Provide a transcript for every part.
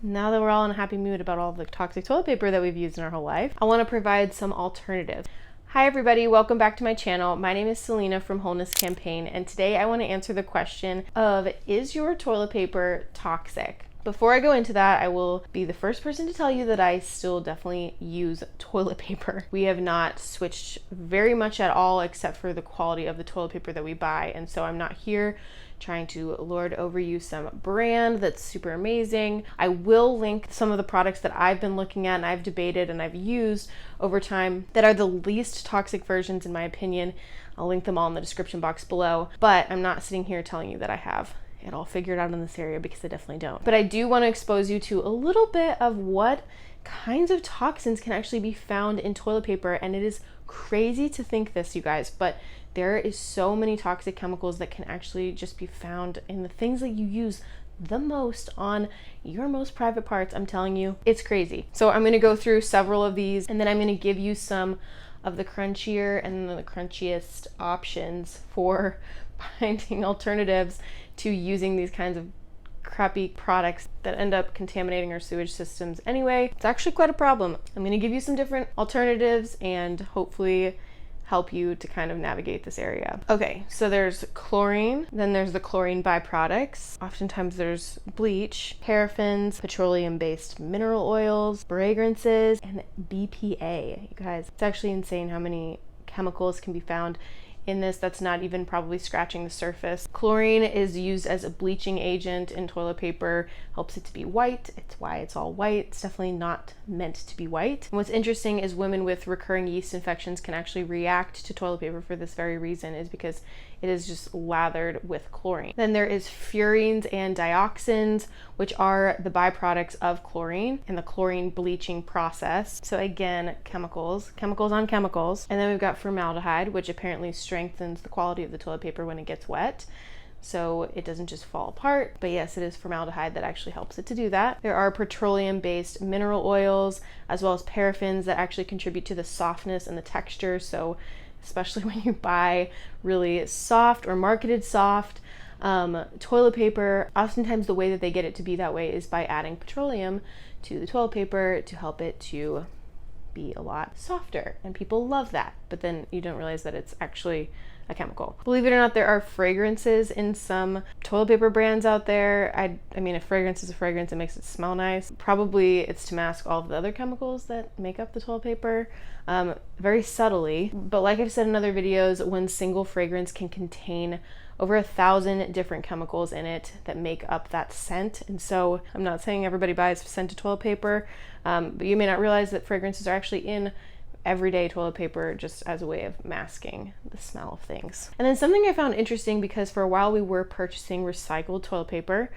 Now that we're all in a happy mood about all the toxic toilet paper that we've used in our whole life, I want to provide some alternatives. Hi everybody, welcome back to my channel. My name is Selena from Wholeness Campaign, and today I want to answer the question of, is your toilet paper toxic? Before I go into that, I will be the first person to tell you that I still definitely use toilet paper. We have not switched very much at all except for the quality of the toilet paper that we buy, and so I'm not here trying to lord over you some brand that's super amazing. I will link some of the products that I've been looking at and I've debated and I've used over time that are the least toxic versions in my opinion. I'll link them all in the description box below, but I'm not sitting here telling you that I have it all figured out in this area because I definitely don't. But I do want to expose you to a little bit of what kinds of toxins can actually be found in toilet paper, and it is crazy to think this, you guys, but there is so many toxic chemicals that can actually just be found in the things that you use the most on your most private parts. I'm telling you, it's crazy. So I'm going to go through several of these, and then I'm going to give you some of the crunchier and the crunchiest options for finding alternatives to using these kinds of crappy products that end up contaminating our sewage systems anyway. It's actually quite a problem. I'm going to give you some different alternatives and hopefully help you to kind of navigate this area. Okay, so there's chlorine, then there's the chlorine byproducts. Oftentimes there's bleach, paraffins, petroleum-based mineral oils, fragrances, and BPA. You guys, it's actually insane how many chemicals can be found in this. That's not even probably scratching the surface. Chlorine is used as a bleaching agent in toilet paper, helps it to be white. It's why it's all white. It's definitely not meant to be white. And what's interesting is women with recurring yeast infections can actually react to toilet paper for this very reason, is because it is just lathered with chlorine. Then there is furans and dioxins, which are the byproducts of chlorine and the chlorine bleaching process. So again, chemicals on chemicals. And then we've got formaldehyde, which apparently strengthens the quality of the toilet paper when it gets wet, so it doesn't just fall apart. But yes, it is formaldehyde that actually helps it to do that. There are petroleum-based mineral oils as well as paraffins that actually contribute to the softness and the texture. So especially when you buy really soft or marketed soft toilet paper, oftentimes the way that they get it to be that way is by adding petroleum to the toilet paper to help it to be a lot softer, and people love that, but then you don't realize that it's actually a chemical. Believe it or not, there are fragrances in some toilet paper brands out there. I mean, a fragrance is a fragrance, it makes it smell nice. Probably it's to mask all of the other chemicals that make up the toilet paper, very subtly. But like I've said in other videos, one single fragrance can contain over 1,000 different chemicals in it that make up that scent. And so I'm not saying everybody buys scented toilet paper, but you may not realize that fragrances are actually in everyday toilet paper just as a way of masking the smell of things. And then something I found interesting, because for a while we were purchasing recycled toilet paper,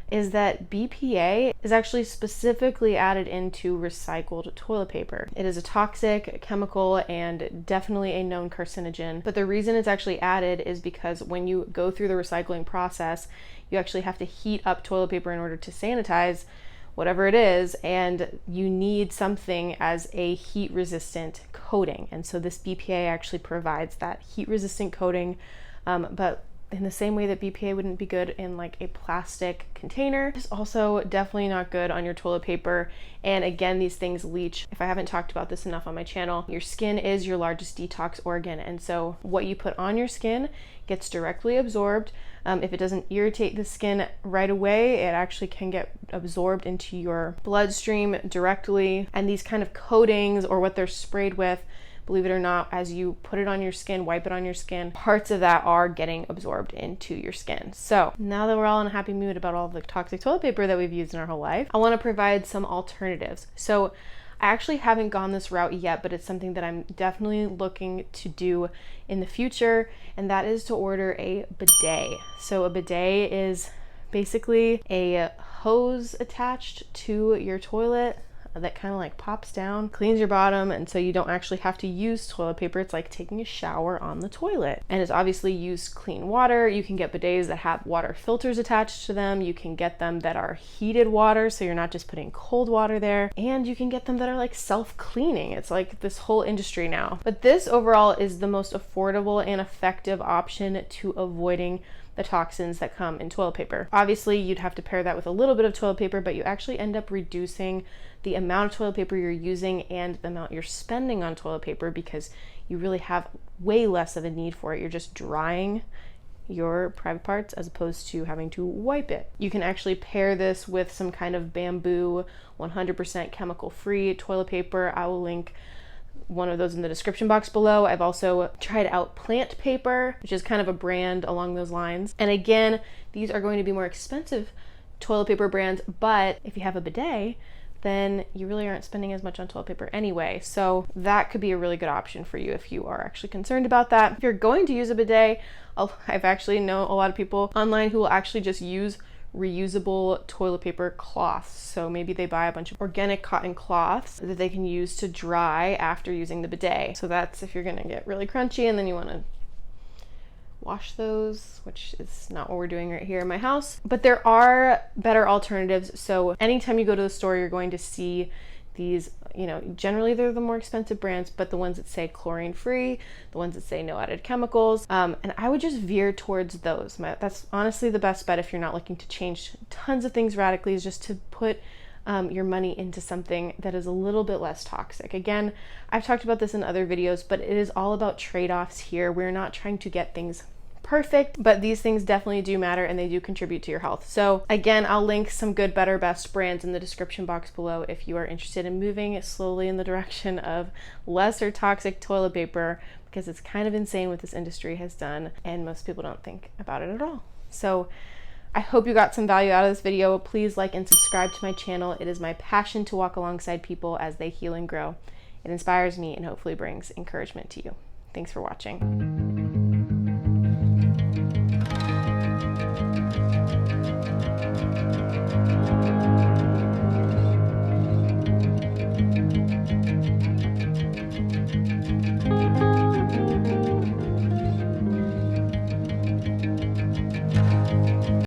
is that BPA is actually specifically added into recycled toilet paper. It is a toxic chemical and definitely a known carcinogen, but the reason it's actually added is because when you go through the recycling process, you actually have to heat up toilet paper in order to sanitize whatever it is, and you need something as a heat resistant coating. And so this BPA actually provides that heat resistant coating, but in the same way that BPA wouldn't be good in like a plastic container, it's also definitely not good on your toilet paper. And again, these things leach. If I haven't talked about this enough on my channel, your skin is your largest detox organ. And so what you put on your skin gets directly absorbed. If it doesn't irritate the skin right away, it actually can get absorbed into your bloodstream directly. And these kind of coatings, or what they're sprayed with, believe it or not, as you put it on your skin, wipe it on your skin, parts of that are getting absorbed into your skin. So now that we're all in a happy mood about all the toxic toilet paper that we've used in our whole life, I want to provide some alternatives. So I actually haven't gone this route yet, but it's something that I'm definitely looking to do in the future, and that is to order a bidet. So a bidet is basically a hose attached to your toilet that kind of like pops down, cleans your bottom, and so you don't actually have to use toilet paper. It's like taking a shower on the toilet. And it's obviously used clean water. You can get bidets that have water filters attached to them. You can get them that are heated water, so you're not just putting cold water there. And you can get them that are like self-cleaning. It's like this whole industry now. But this overall is the most affordable and effective option to avoiding the toxins that come in toilet paper. Obviously, you'd have to pair that with a little bit of toilet paper, but you actually end up reducing the amount of toilet paper you're using and the amount you're spending on toilet paper because you really have way less of a need for it. You're just drying your private parts as opposed to having to wipe it. You can actually pair this with some kind of bamboo 100% chemical free toilet paper. I will link one of those in the description box below. I've also tried out plant paper, which is kind of a brand along those lines. And again, these are going to be more expensive toilet paper brands, but if you have a bidet, then you really aren't spending as much on toilet paper anyway. So that could be a really good option for you if you are actually concerned about that. If you're going to use a bidet, I've actually known a lot of people online who will actually just use reusable toilet paper cloths. So maybe they buy a bunch of organic cotton cloths that they can use to dry after using the bidet. So that's if you're gonna get really crunchy and then you wanna wash those, which is not what we're doing right here in my house. But there are better alternatives. So anytime you go to the store, you're going to see these, generally they're the more expensive brands, but the ones that say chlorine free, the ones that say no added chemicals, and I would just veer towards those. That's honestly the best bet if you're not looking to change tons of things radically, is just to put your money into something that is a little bit less toxic. Again, I've talked about this in other videos, but it is all about trade-offs here. We're not trying to get things perfect, but these things definitely do matter and they do contribute to your health. So again, I'll link some good, better, best brands in the description box below if you are interested in moving slowly in the direction of lesser toxic toilet paper, because it's kind of insane what this industry has done and most people don't think about it at all. So I hope you got some value out of this video. Please like and subscribe to my channel. It is my passion to walk alongside people as they heal and grow. It inspires me and hopefully brings encouragement to you. Thanks for watching.